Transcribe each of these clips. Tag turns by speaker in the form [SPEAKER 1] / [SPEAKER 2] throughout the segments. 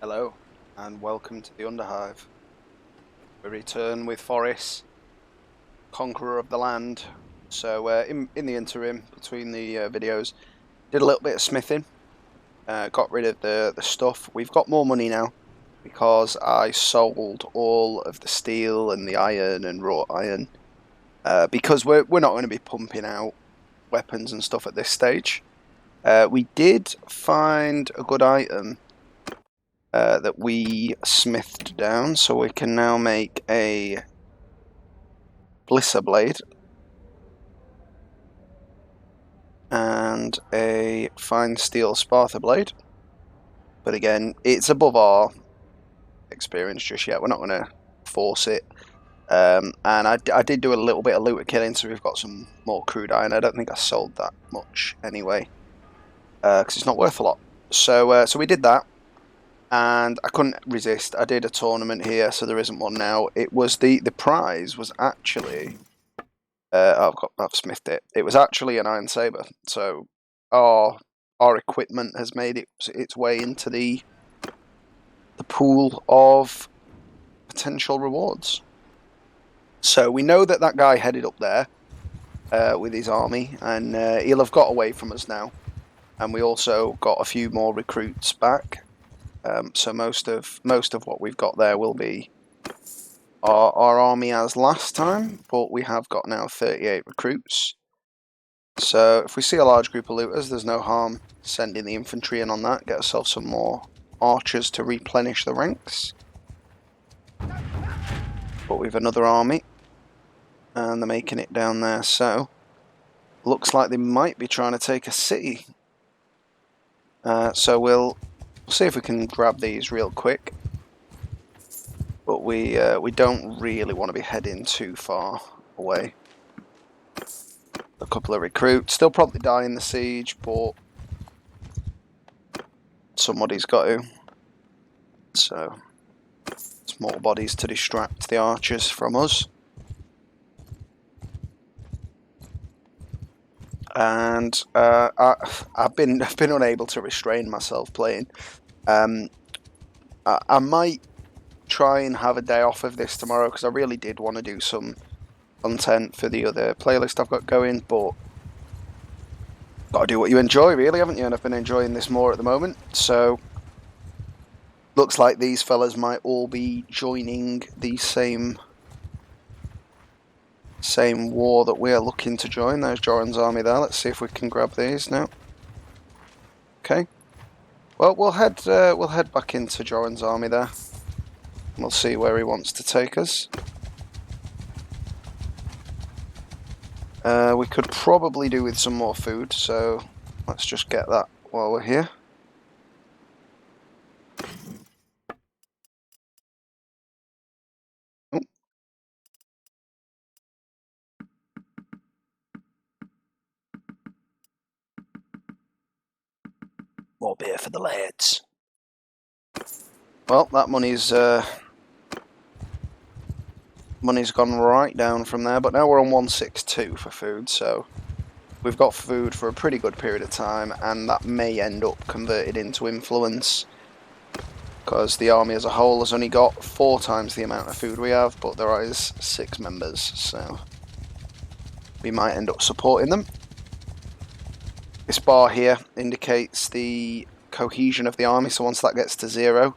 [SPEAKER 1] Hello, and welcome to the Underhive. We return with Forrest, conqueror of the land. So in the interim, between the videos, did a little bit of smithing, got rid of the stuff. We've got more money now, because I sold all of the steel and the iron and wrought iron, because we're not going to be pumping out weapons and stuff at this stage. We did find a good item that we smithed down, so we can now make a Blisser blade and a fine steel Sparta blade. But again, it's above our experience just yet. We're not going to force it. And I did do a little bit of looter killing, so we've got some more crude iron. I don't think I sold that much anyway, because it's not worth a lot. So we did that. And I couldn't resist. I did a tournament here, so there isn't one now. It was the prize was actually I've smithed it. It was actually an iron saber. So our equipment has made its way into the pool of potential rewards. So we know that guy headed up there with his army, and he'll have got away from us now. And we also got a few more recruits back. So most of what we've got there will be our army as last time, but we have got now 38 recruits. So if we see a large group of looters, there's no harm sending the infantry in on that, get ourselves some more archers to replenish the ranks. But we've another army, and they're making it down there, so looks like they might be trying to take a city. So we'll see if we can grab these real quick, but we don't really want to be heading too far away. A couple of recruits still probably die in the siege, but somebody's got to. So small bodies to distract the archers from us. And I've been unable to restrain myself playing. I might try and have a day off of this tomorrow, because I really did want to do some content for the other playlist I've got going, but got to do what you enjoy, really, haven't you? And I've been enjoying this more at the moment, so looks like these fellas might all be joining the same war that we're looking to join. There's Joran's army there. Let's see if we can grab these now. Okay. Well, we'll head back into Joran's army there. We'll see where he wants to take us. We could probably do with some more food, so let's just get that while we're here. Oh. More beer for the lads. Well, that money's gone right down from there, but now we're on 162 for food, so we've got food for a pretty good period of time, and that may end up converted into influence, because the army as a whole has only got 4 times the amount of food we have, but there is 6 members, so we might end up supporting them. This bar here indicates the cohesion of the army, so once that gets to 0,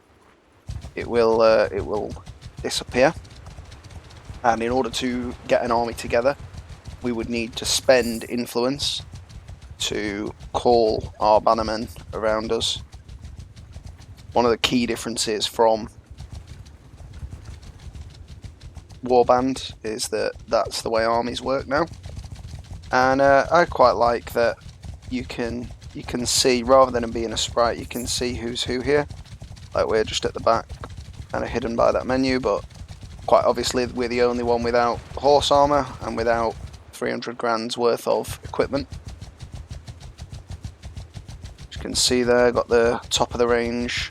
[SPEAKER 1] it will disappear. And in order to get an army together, we would need to spend influence to call our bannermen around us. One of the key differences from Warband is that that's the way armies work now. And I quite like that you can see, rather than being a sprite, you can see who's who here. Like, we're just at the back, kind of hidden by that menu, but quite obviously we're the only one without horse armour and without 300 grand's worth of equipment. As you can see there, got the top of the range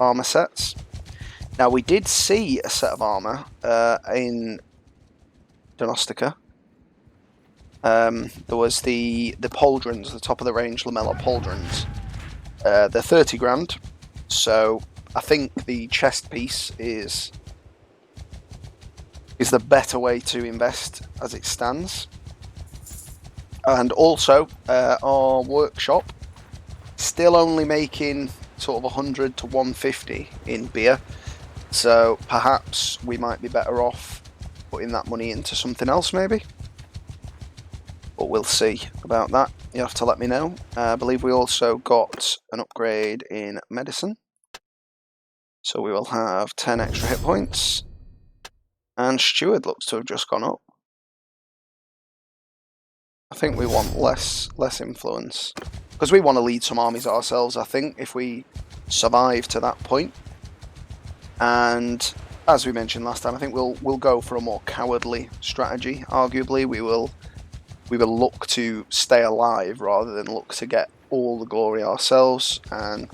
[SPEAKER 1] armour sets. Now, we did see a set of armour in Donostica. There was the pauldrons, the top of the range lamella pauldrons. They're 30 grand, So I think the chest piece is the better way to invest as it stands. And also, our workshop still only making sort of 100 to 150 in beer. So perhaps we might be better off putting that money into something else maybe. But we'll see about that. You have to let me know. I believe we also got an upgrade in medicine. So we will have 10 extra hit points. And steward looks to have just gone up. I think we want less influence. Because we want to lead some armies ourselves, I think, if we survive to that point. And as we mentioned last time, I think we'll go for a more cowardly strategy. Arguably, we will look to stay alive rather than look to get all the glory ourselves. And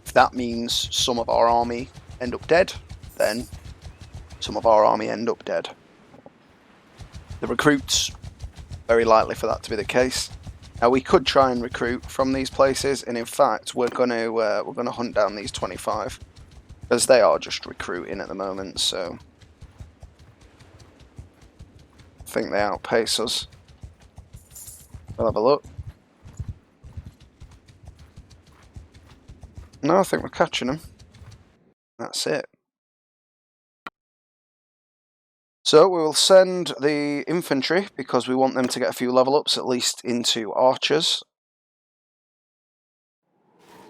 [SPEAKER 1] if that means some of our army end up dead, then some of our army end up dead. The recruits, very likely for that to be the case. Now we could try and recruit from these places, and in fact we're going to hunt down these 25 because they are just recruiting at the moment. So I think they outpace us. We'll have a look. No, I think we're catching them. That's it. So we will send the infantry because we want them to get a few level ups at least into archers.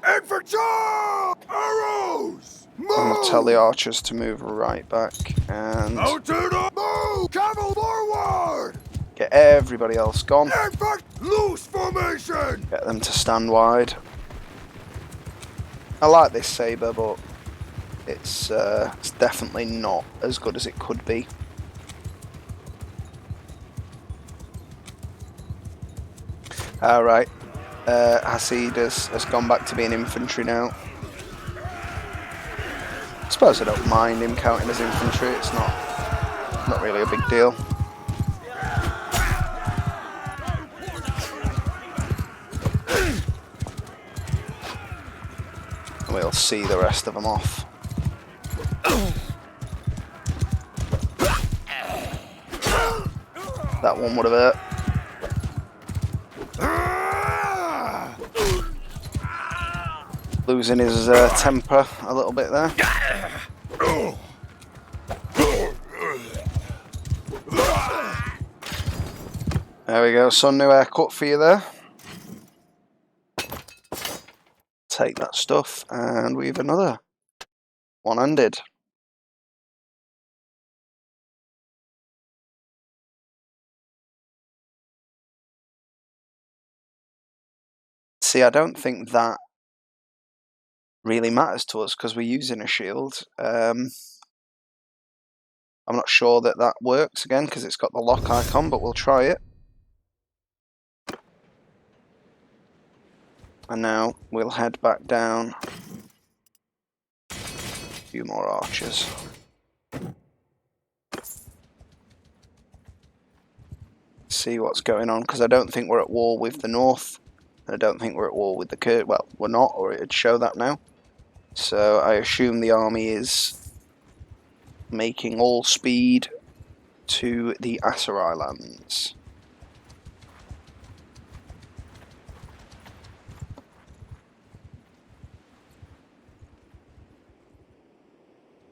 [SPEAKER 2] Infantry! Arrows! Move!
[SPEAKER 1] I'm going to tell the archers to move right back and
[SPEAKER 2] move! Cavalry forward!
[SPEAKER 1] get everybody else gone.
[SPEAKER 2] Loose formation!
[SPEAKER 1] Get them to stand wide. I like this saber, but it's definitely not as good as it could be. Alright, Hasid has gone back to being infantry now. I suppose I don't mind him counting as infantry, it's not really a big deal. We'll see the rest of them off. That one would have hurt. Losing his temper a little bit there. There we go, son, new haircut for you there. Take that stuff, and we have another one-handed. See, I don't think that really matters to us because we're using a shield. I'm not sure that works again because it's got the lock icon, but we'll try it. And now we'll head back down. A few more archers. See what's going on, because I don't think we're at war with the north. And I don't think we're at war with the Kurd. Well, we're not, or it'd show that now. So I assume the army is making all speed to the Asser Islands.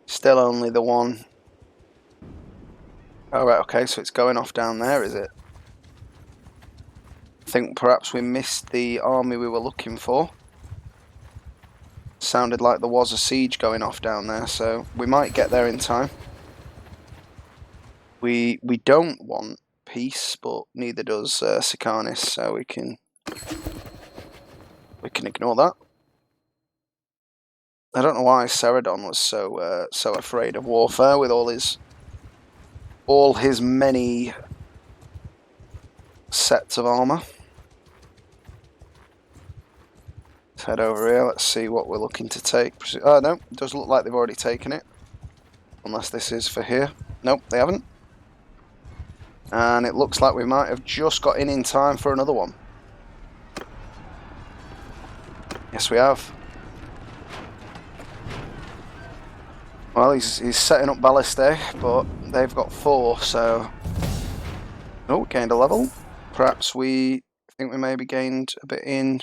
[SPEAKER 1] Still only the one. Oh, right, okay, so it's going off down there, is it? I think perhaps we missed the army we were looking for. Sounded like there was a siege going off down there, so we might get there in time. We don't want peace, but neither does Sikanis, so we can ignore that. I don't know why Ceradon was so afraid of warfare with all his many sets of armor. Let's head over here. Let's see what we're looking to take. Oh no, it does look like they've already taken it. Unless this is for here. Nope, they haven't. And it looks like we might have just got in time for another one. Yes, we have. Well, he's setting up ballistae, but they've got 4, so... Oh, gained a level. Perhaps I think we maybe gained a bit in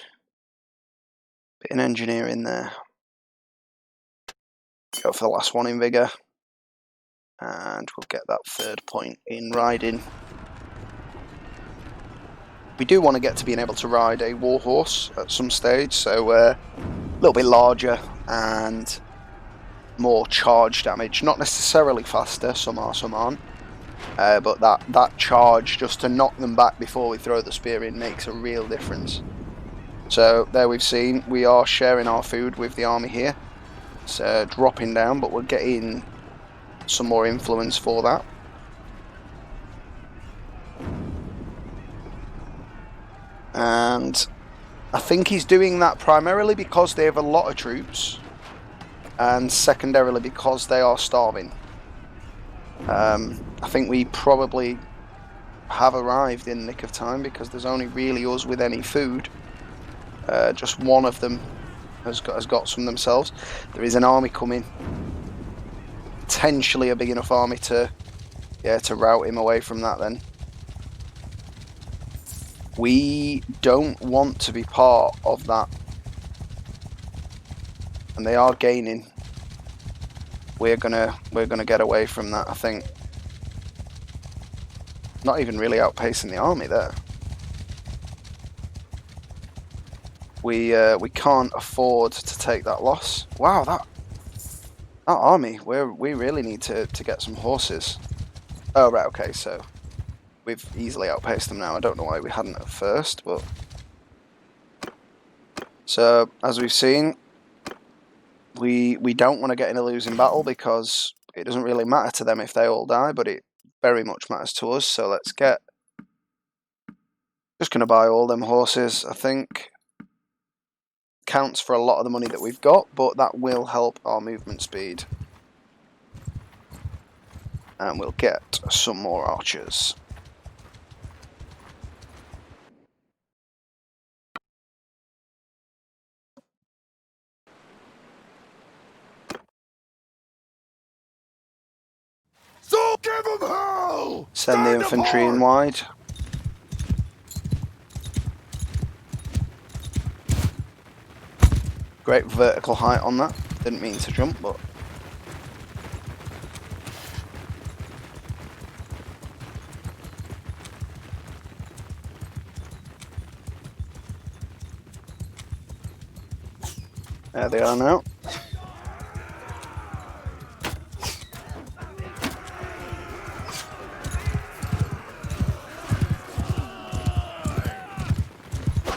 [SPEAKER 1] engineering there. Go for the last one in vigour. And we'll get that 3rd point in riding. We do want to get to being able to ride a warhorse at some stage, so a little bit larger and more charge damage. Not necessarily faster, some are, some aren't. But that charge, just to knock them back before we throw the spear in, makes a real difference. So there we've seen, we are sharing our food with the army here. It's dropping down, but we're getting some more influence for that. And I think he's doing that primarily because they have a lot of troops, and secondarily because they are starving. I think we probably have arrived in the nick of time because there's only really us with any food. Just one of them has got some themselves. There is an army coming, potentially a big enough army to rout him away from that. Then we don't want to be part of that, and they are gaining. We're gonna get away from that, I think. Not even really outpacing the army there. We can't afford to take that loss. Wow, that army. We really need to get some horses. Oh right, okay, so we've easily outpaced them now. I don't know why we hadn't at first, but so as we've seen, we don't want to get in a losing battle because it doesn't really matter to them if they all die, but it very much matters to us. So let's get. Just gonna buy all them horses. I think counts for a lot of the money that we've got, but that will help our movement speed. And we'll get some more archers.
[SPEAKER 2] So give them hell!
[SPEAKER 1] Send the infantry in wide. Great vertical height on that. Didn't mean to jump, but there they are now.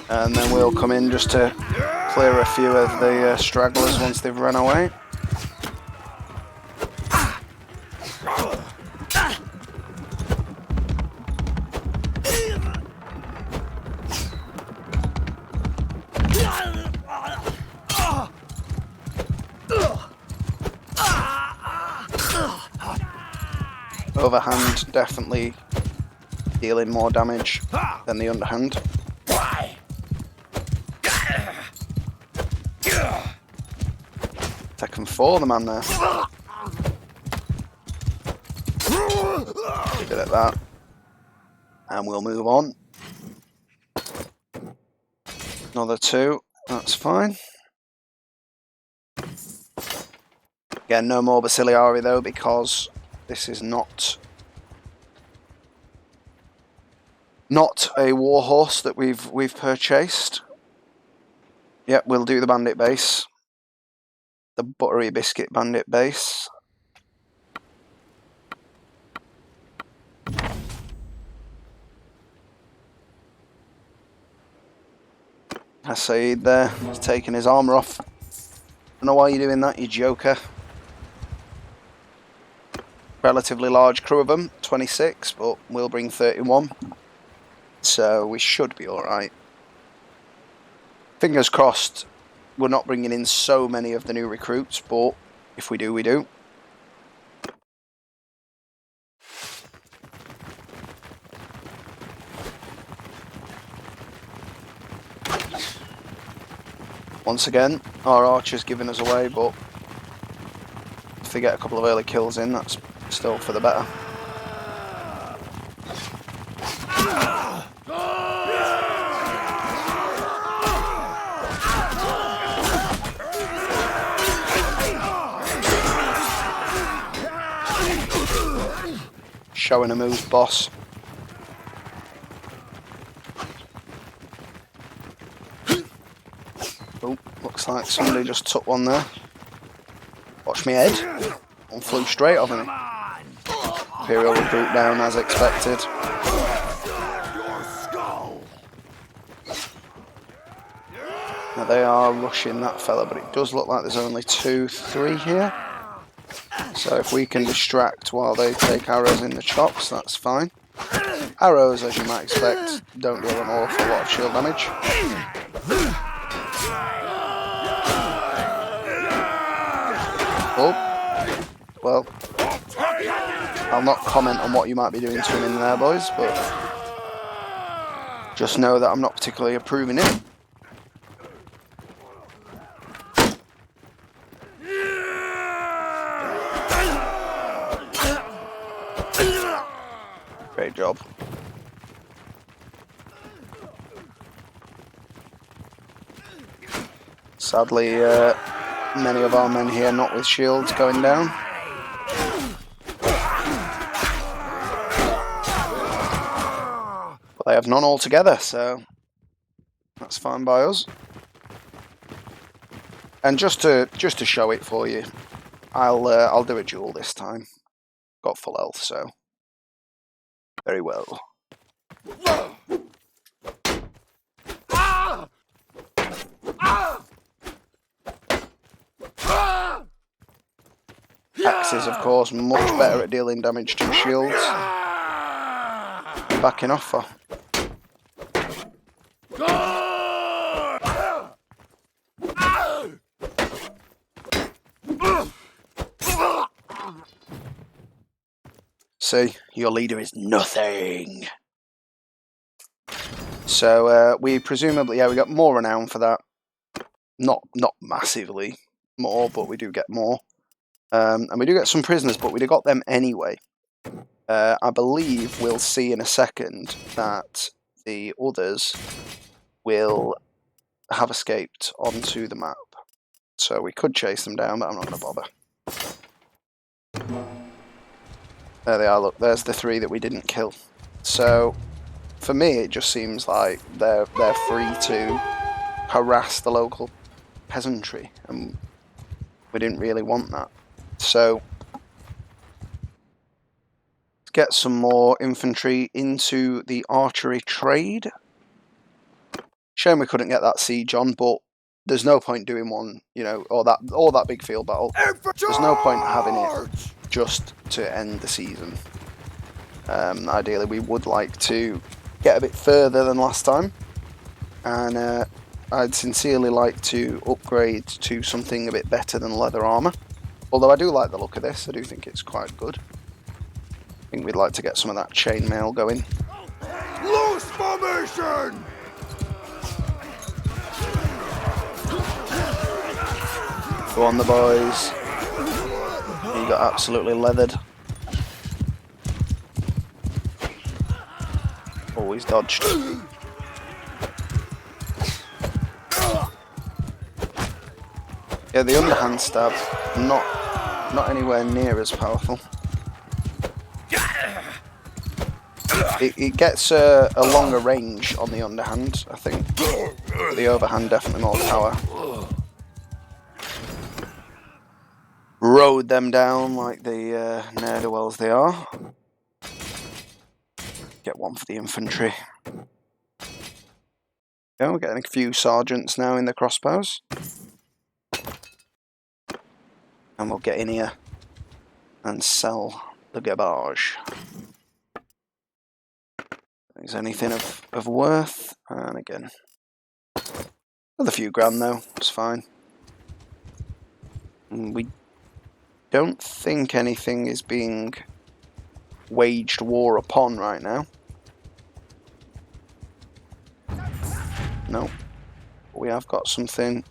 [SPEAKER 1] And then we'll come in just to clear a few of the stragglers once they've run away. Overhand definitely dealing more damage than the underhand. Taking 4 the man there. Good at that. And we'll move on. Another 2, that's fine. Again, no more Basiliari though, because this is not a warhorse that we've purchased. Yep, we'll do the bandit base. The buttery biscuit bandit base. Hasaid there, he's taking his armour off. I don't know why you're doing that, you joker. Relatively large crew of them, 26, but we'll bring 31. So we should be alright. Fingers crossed we're not bringing in so many of the new recruits, but if we do, we do. Once again, our archer's giving us away, but they get a couple of early kills in, that's still for the better. Showing a move, boss. Oh, looks like somebody just took one there. Watch me head. One flew straight over me. Imperial recruit down as expected. Now they are rushing that fella, but it does look like there's only 2, 3 here. So if we can distract while they take arrows in the chops, that's fine. Arrows, as you might expect, don't deal an awful lot of shield damage. Oh, well, I'll not comment on what you might be doing to him in there, boys, but just know that I'm not particularly approving it. Great job. Sadly, many of our men here not with shields going down. But they have none altogether, so that's fine by us. And just to show it for you, I'll do a duel this time. Got full health, so very well. Axes, of course, much better at dealing damage to shields. Backing off for. See, your leader is nothing. So we presumably, yeah, we got more renown for that. Not massively more, but we do get more. And we do get some prisoners, but we got them anyway. I believe we'll see in a second that the others will have escaped onto the map. So we could chase them down, but I'm not going to bother. There they are, look, there's the 3 that we didn't kill. So, for me, it just seems like they're free to harass the local peasantry, and we didn't really want that. So, let's get some more infantry into the archery trade. Shame we couldn't get that siege on, but there's no point doing one, you know, or that big field battle. There's no point having it just to end the season. Ideally, we would like to get a bit further than last time, and I'd sincerely like to upgrade to something a bit better than leather armour. Although I do like the look of this, I do think it's quite good. I think we'd like to get some of that chainmail going.
[SPEAKER 2] Loose formation!
[SPEAKER 1] Go on, the boys. You got absolutely leathered. Always dodged. Yeah, the underhand stab, not anywhere near as powerful. It gets a longer range on the underhand, I think. The overhand definitely more power. Rode them down like the ne'er-do-wells they are. Get one for the infantry. Yeah, we're getting a few sergeants now in the crossbows. And we'll get in here and sell the garbage. Is anything of worth? And again, another few grand though, it's fine. And we don't think anything is being waged war upon right now. No. We have got something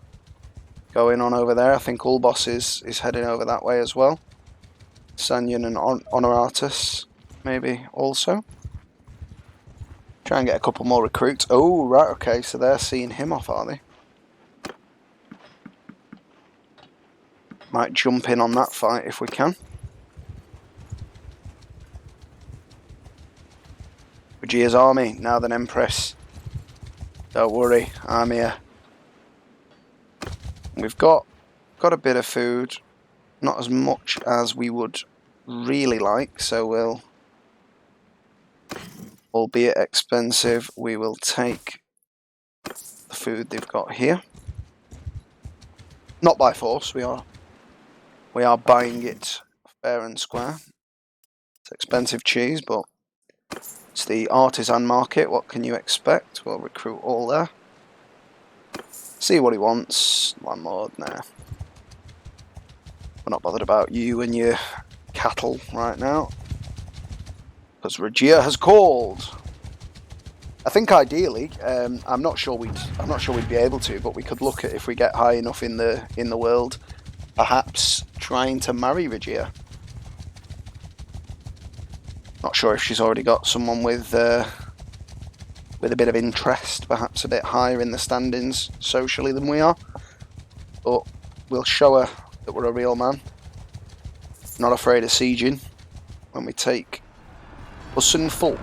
[SPEAKER 1] going on over there. I think Ulboss is heading over that way as well. Sanyan and Honoratus, maybe also. Try and get a couple more recruits. Oh, right, okay, so they're seeing him off, are they? Might jump in on that fight if we can. Regia's army, now then Empress. Don't worry, I'm here. We've got a bit of food, not as much as we would really like, so we'll, albeit expensive, we will take the food they've got here. Not by force, we are buying it fair and square. It's expensive cheese, but it's the artisan market. What can you expect? We'll recruit all there. See what he wants. Landlord, nah. We're not bothered about you and your cattle right now, because Regia has called. I think ideally, I'm not sure we'd be able to, but we could look at if we get high enough in the world, perhaps trying to marry Regia. Not sure if she's already got someone with a bit of interest, perhaps a bit higher in the standings socially than we are. But we'll show her that we're a real man, not afraid of sieging, when we take Husson Folk.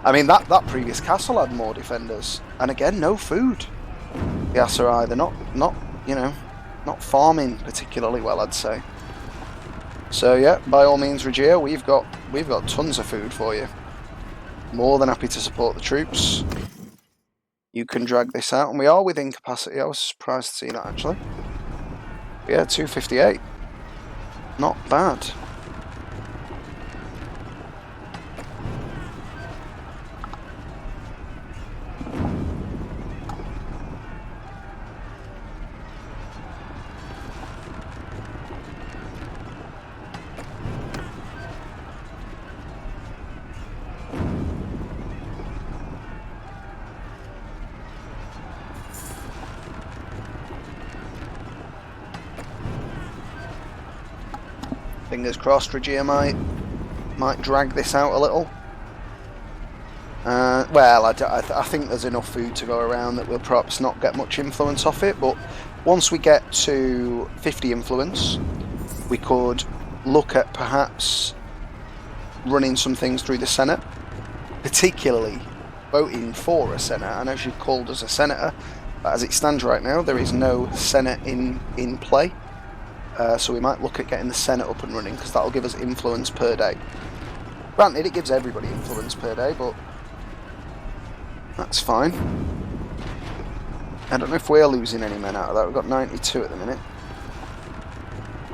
[SPEAKER 1] I mean, that previous castle had more defenders, and again, no food. The Aserai, they're not farming particularly well, I'd say. So yeah, by all means, Regia, we've got tons of food for you. More than happy to support the troops. You can drag this out, and we are within capacity. I was surprised to see that, actually. Yeah, 258. Not bad. Fingers crossed, Regia might drag this out a little. Well, I think there's enough food to go around that we'll perhaps not get much influence off it, but once we get to 50 influence, we could look at perhaps running some things through the Senate, particularly voting for a Senate. I know she called us a senator, but as it stands right now, there is no Senate in play. So we might look at getting the Senate up and running, because that'll give us influence per day. Granted, it gives everybody influence per day, but that's fine. I don't know if we're losing any men out of that. We've got 92 at the minute.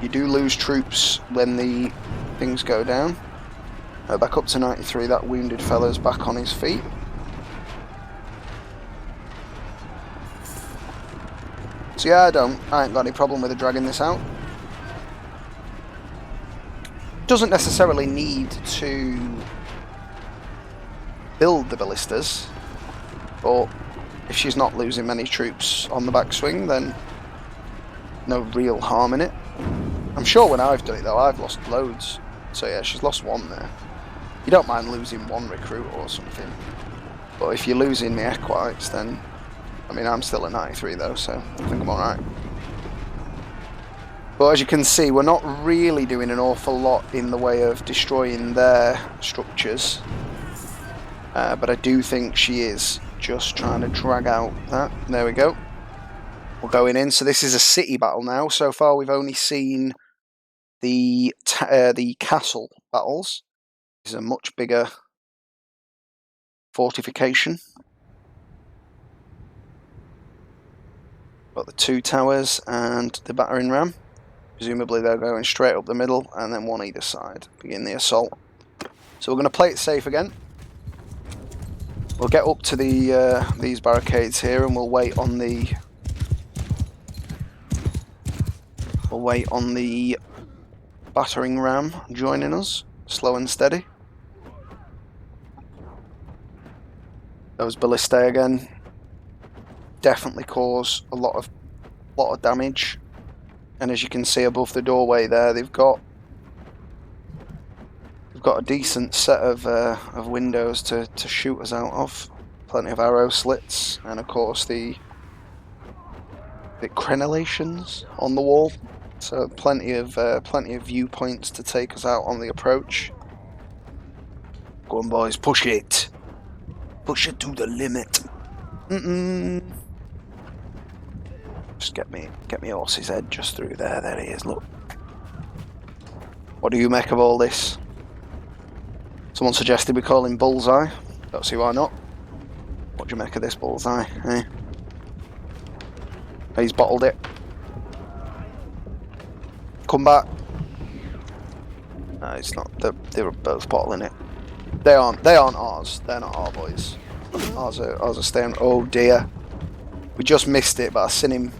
[SPEAKER 1] You do lose troops when the things go down. Back up to 93. That wounded fella's back on his feet. So yeah, I ain't got any problem with dragging this out. Doesn't necessarily need to build the ballistas, but if she's not losing many troops on the backswing, then no real harm in it. I'm sure when I've done it though, I've lost loads. So yeah, she's lost one there. You don't mind losing one recruit or something, but if you're losing the Equites, then I mean, I'm still at 93 though, so I think I'm alright. But as you can see, we're not really doing an awful lot in the way of destroying their structures. But I do think she is just trying to drag out that. There we go. We're going in. So this is a city battle now. So far we've only seen the castle battles. This is a much bigger fortification. Got the 2 towers and the battering ram. Presumably they're going straight up the middle, and then one either side. Begin the assault. So we're going to play it safe again. We'll get up to these barricades here, and we'll wait on the battering ram joining us, slow and steady. Those ballistae again definitely cause a lot of damage. And as you can see above the doorway there, they've got a decent set of windows to shoot us out of. Plenty of arrow slits, and of course the crenellations on the wall. So plenty of viewpoints to take us out on the approach. Go on, boys, push it. Push it to the limit. Just get me horse's head just through there. There he is. Look. What do you make of all this? Someone suggested we call him Bullseye. Don't see why not. What do you make of this Bullseye? Eh? He's bottled it. Come back. No, it's not. They're both bottling it. They aren't ours. They're not our boys. Ours are staying. Oh dear. We just missed it, but I seen him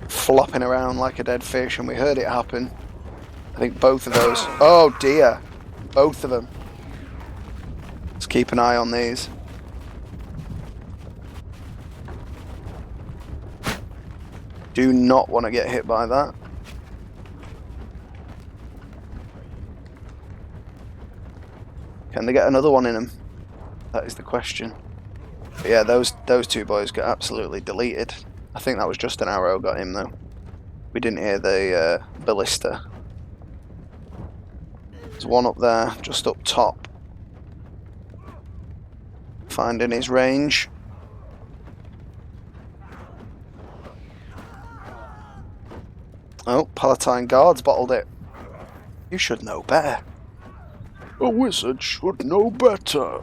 [SPEAKER 1] flopping around like a dead fish, and we heard it happen. I think both of those. Oh dear. Both of them. Let's keep an eye on these. Do not want to get hit by that. Can they get another one in them? That is the question. But yeah, those two boys got absolutely deleted. I think that was just an arrow got him though. We didn't hear the ballista. There's one up there, just up top. Finding his range. Oh, Palatine Guards bottled it. You should know better.
[SPEAKER 2] A wizard should know better.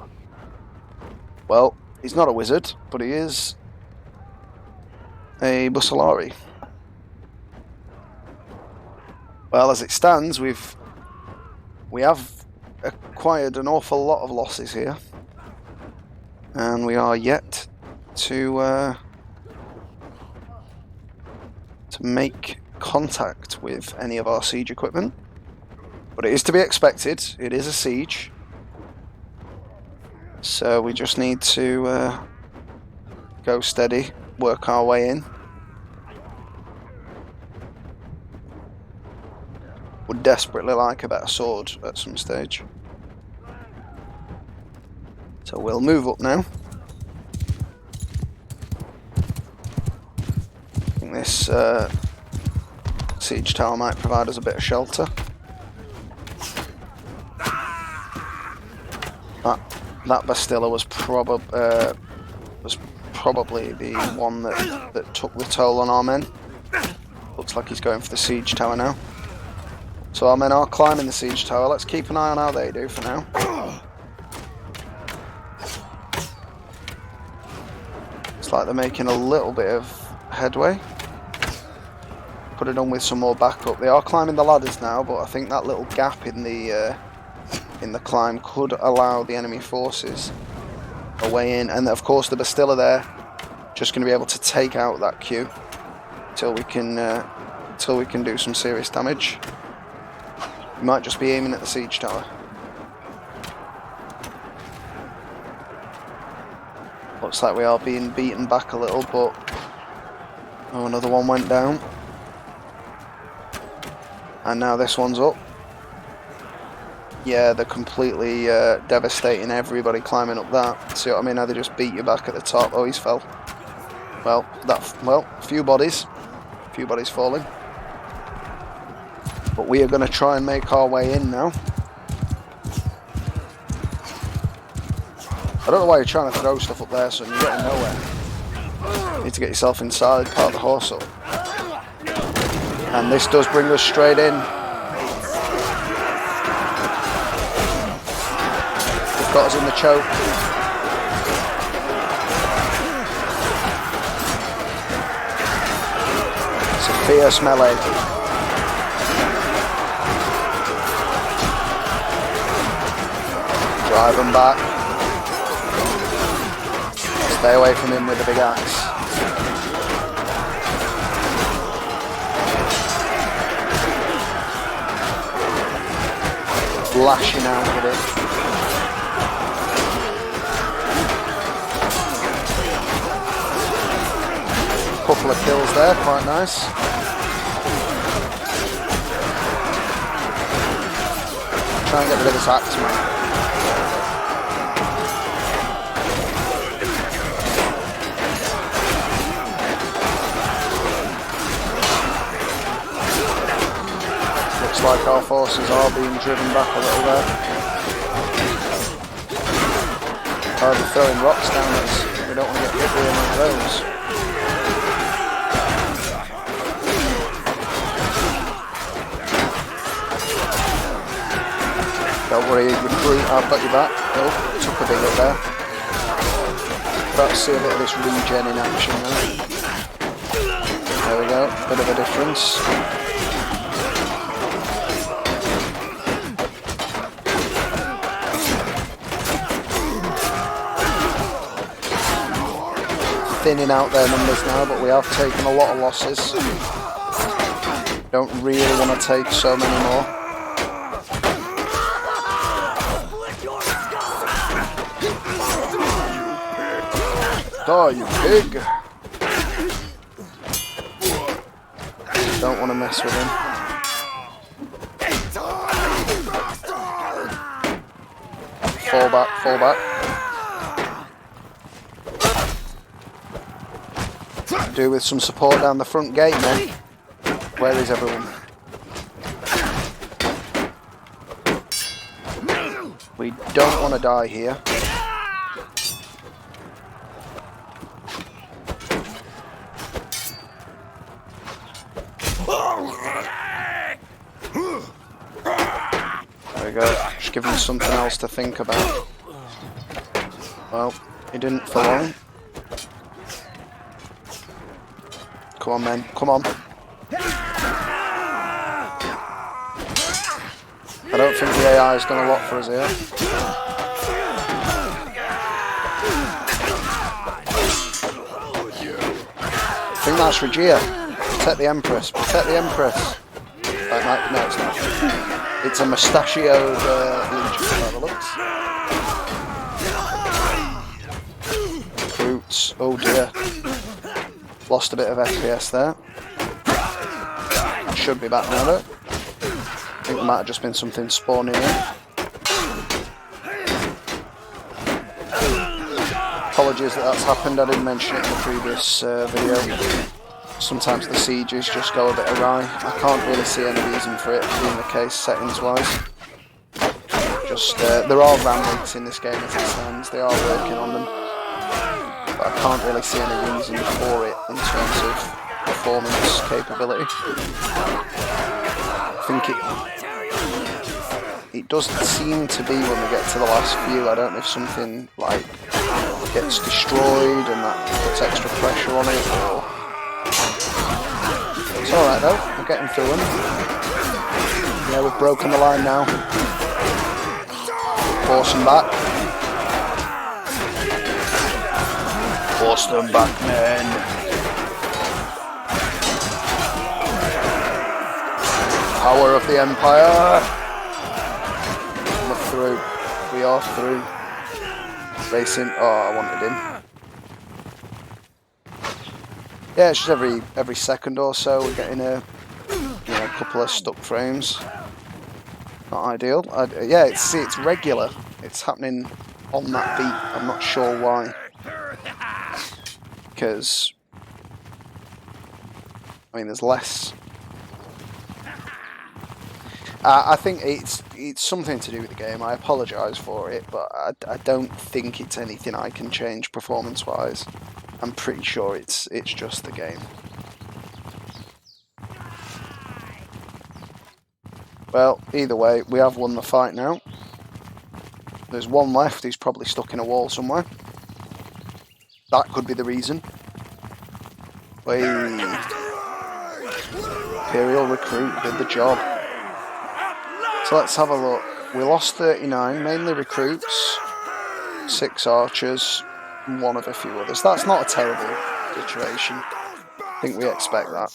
[SPEAKER 1] Well, he's not a wizard, but he is a Bussolari. Well, as it stands, we have acquired an awful lot of losses here, and we are yet to make contact with any of our siege equipment. But it is to be expected. It is a siege, so we just need to go steady, work our way in. Would desperately like a better sword at some stage. So we'll move up now. I think this siege tower might provide us a bit of shelter. That Bastilla was probably the one that took the toll on our men. Looks like he's going for the siege tower now. So our men are climbing the siege tower. Let's keep an eye on how they do for now. It's like they're making a little bit of headway. Could have done with some more backup. They are climbing the ladders now, but I think that little gap in the climb could allow the enemy forces a way in. And of course the Bastilla there, just going to be able to take out that queue until we can do some serious damage. We might just be aiming at the siege tower. Looks like we are being beaten back a little, but oh, another one went down. And now this one's up. Yeah, they're completely devastating everybody climbing up that. See what I mean? Now they just beat you back at the top. Oh, he's fell. Well, a few bodies falling. But we are going to try and make our way in now. I don't know why you're trying to throw stuff up there, son. You're getting nowhere. You need to get yourself inside, part of the horse up. And this does bring us straight in. They've got us in the choke. It's a fierce melee. Drive them back. Stay away from him with the big axe. Lashing out with it. Couple of kills there, quite nice. Try and get rid of this axe, man. Looks like our forces are being driven back a little there. Oh, they're throwing rocks down at us. We don't want to get hit with any of those. Don't worry, recruit, I've got you back. Oh, took a big hit there. About to see a bit of this regen in action now. There we go, bit of a difference. Thinning out their numbers now, but we have taken a lot of losses. Don't really want to take so many more. Die, you pig! Don't want to mess with him. Fall back, fall back. Do with some support down the front gate, man. Where is everyone? We don't want to die here. There we go. Just give him something else to think about. Well, he didn't for long. Come on, men. Come on. I don't think the AI has done a lot for us here. I think that's Regia. Protect the Empress. Protect the Empress. Right, no, it's not. It's a mustachioed legion by the looks. Brutes. Oh dear. Lost a bit of FPS there. Should be back now though. I think there might have just been something spawning in. Apologies that that's happened, I didn't mention it in the previous video. Sometimes the sieges just go a bit awry. I can't really see any reason for it being the case settings wise. Just, there are RAM leaks in this game as it stands, they are working on them. But I can't really see any reason for it in terms of performance capability. I think it does seem to be when we get to the last few. I don't know if something like gets destroyed and that puts extra pressure on it, or it's alright though, we're getting through them. Yeah, we've broken the line now. Force them back. Force them back, men. Power of the Empire. We're through. We are through. Racing. Oh, I wanted him. Yeah, it's just every second or so we're getting a couple of stuck frames. Not ideal. Yeah, it's regular. It's happening on that beat. I'm not sure why. Because I mean, there's less. I think it's something to do with the game. I apologise for it, but I don't think it's anything I can change performance-wise. I'm pretty sure it's just the game. Well, either way, we have won the fight now. There's one left who's probably stuck in a wall somewhere. That could be the reason. Imperial recruit did the job. So let's have a look. We lost 39, mainly recruits, 6 archers, and one of a few others. That's not a terrible situation. I think we expect that.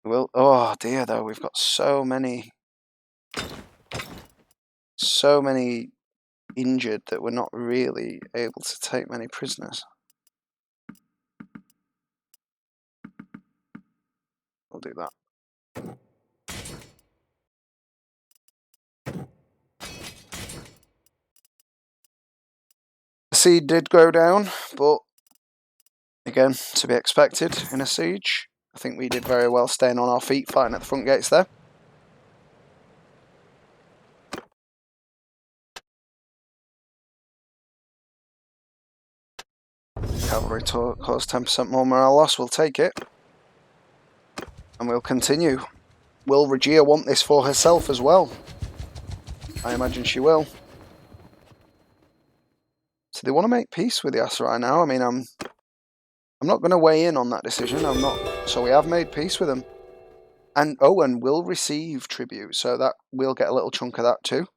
[SPEAKER 1] Well, oh dear though, we've got so many injured that we're not really able to take many prisoners. We'll do that. Seed did go down, but again, to be expected in a siege. I think we did very well staying on our feet, fighting at the front gates there. Cavalry caused 10% more morale loss, we'll take it. And we'll continue. Will Regia want this for herself as well? I imagine she will. So they want to make peace with the Aserai now. I mean, I'm not going to weigh in on that decision. I'm not. So we have made peace with them. And Owen will receive tribute, so that we'll get a little chunk of that too.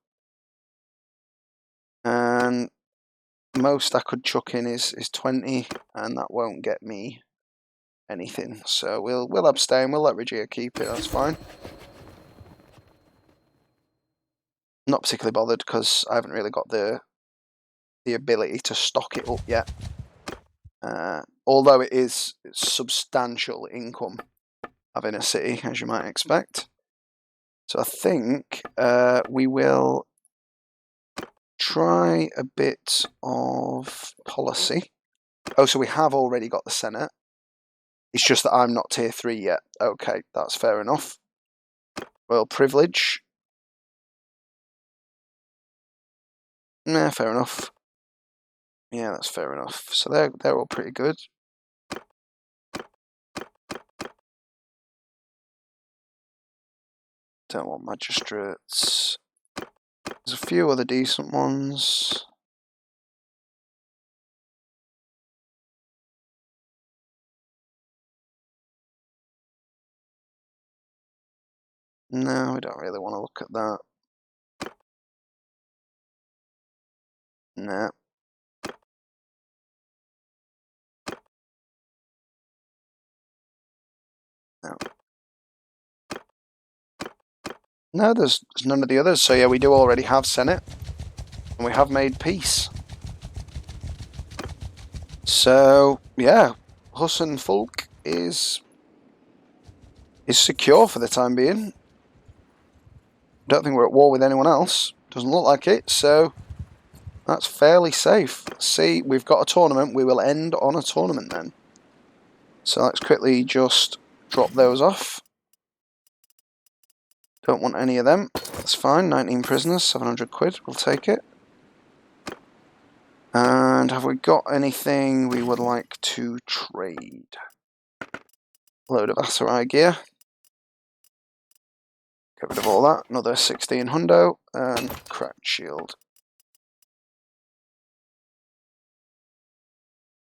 [SPEAKER 1] And most I could chuck in is 20, and that won't get me anything. So we'll abstain. We'll let Regia keep it. That's fine. Not particularly bothered because I haven't really got the ability to stock it up yet. Although it is substantial income having a city, as you might expect. So I think we will try a bit of policy. Oh, so we have already got the Senate. It's just that I'm not tier 3 yet. Okay, that's fair enough. Royal privilege. Nah, fair enough. Yeah, that's fair enough. So they're all pretty good. Don't want magistrates. There's a few other decent ones. No, we don't really want to look at that. Nah. No. No, there's none of the others. So yeah, we do already have Senate. And we have made peace. So, yeah. Husson Fulk is secure for the time being. Don't think we're at war with anyone else. Doesn't look like it, so that's fairly safe. See, we've got a tournament. We will end on a tournament then. So let's quickly just drop those off. Don't want any of them. That's fine. 19 prisoners, 700 quid. We'll take it. And have we got anything we would like to trade? Load of Aserai gear. Get rid of all that. Another 16 hundo and cracked shield.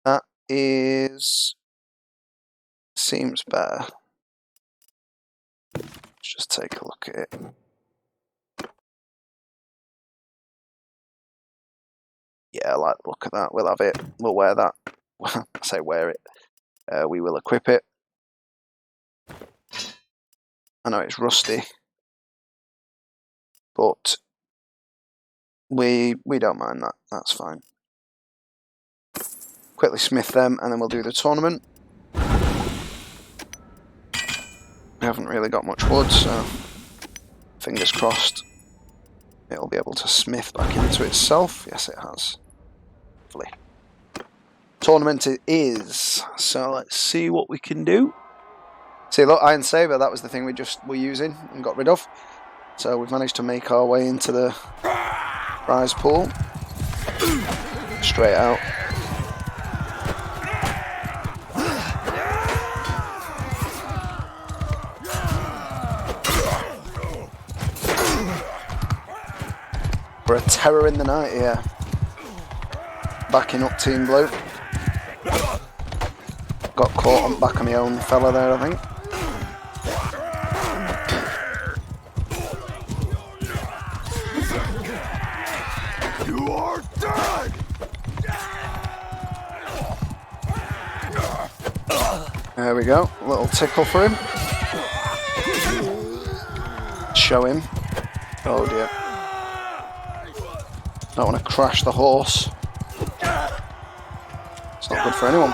[SPEAKER 1] That seems better. Let's just take a look at it. Yeah, I like the look of that. We'll have it. We'll wear that. I say wear it. We will equip it. I know it's rusty, but we don't mind that. That's fine. Quickly smith them, and then we'll do the tournament. We haven't really got much wood, so fingers crossed it'll be able to smith back into itself. Yes, it has. Lovely. Tournament it is. So let's see what we can do. See, look, Iron Saber, that was the thing we just were using and got rid of. So we've managed to make our way into the prize pool. Straight out. We're a terror in the night here. Backing up Team Blue. Got caught on back of my own fella there, I think.
[SPEAKER 2] You are dead!
[SPEAKER 1] There we go. A little tickle for him. Show him. Oh dear. Don't want to crash the horse. It's not good for anyone.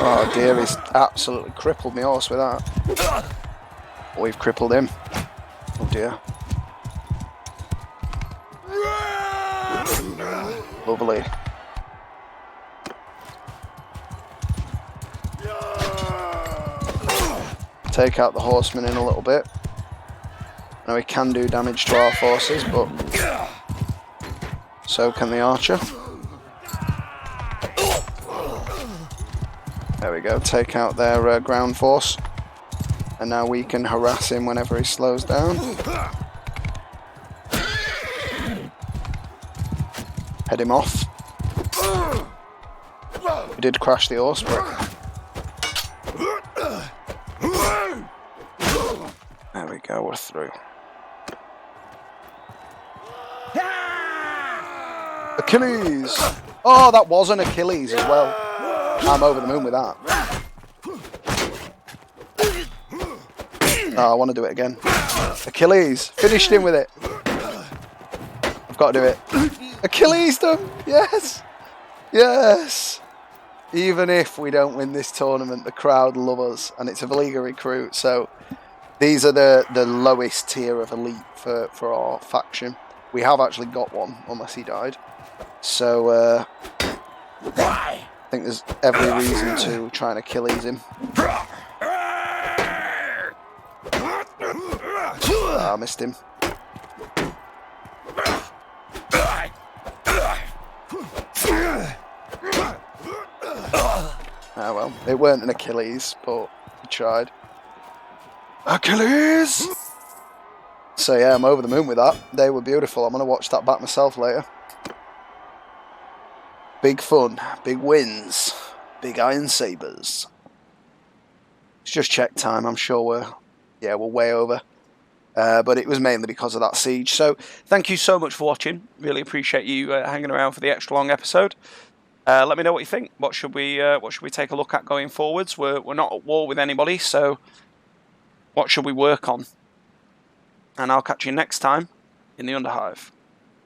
[SPEAKER 1] Oh dear, he's absolutely crippled my horse with that. We've crippled him. Oh dear. Lovely. Take out the horsemen in a little bit. Now we can do damage to our forces, but so can the archer. There we go, take out their ground force. And now we can harass him whenever he slows down. Head him off. We did crash the horse, but... There we go, we're through. Achilles! Oh, that was an Achilles as well. I'm over the moon with that. Oh, I want to do it again. Achilles! Finished him with it! I've got to do it. Achilles done! Yes! Yes! Even if we don't win this tournament, the crowd love us, and it's a Valiga recruit, so these are the lowest tier of elite for our faction. We have actually got one, unless he died. So, I think there's every reason to try and Achilles him. I missed him. Ah well, it weren't an Achilles, but we tried. Achilles! So yeah, I'm over the moon with that. They were beautiful. I'm going to watch that back myself later. Big fun, big wins, big iron sabers. It's just check time. I'm sure we're way over. But it was mainly because of that siege. So thank you so much for watching. Really appreciate you hanging around for the extra long episode. Let me know what you think. What should we take a look at going forwards? We're not at war with anybody, so what should we work on? And I'll catch you next time in the Underhive.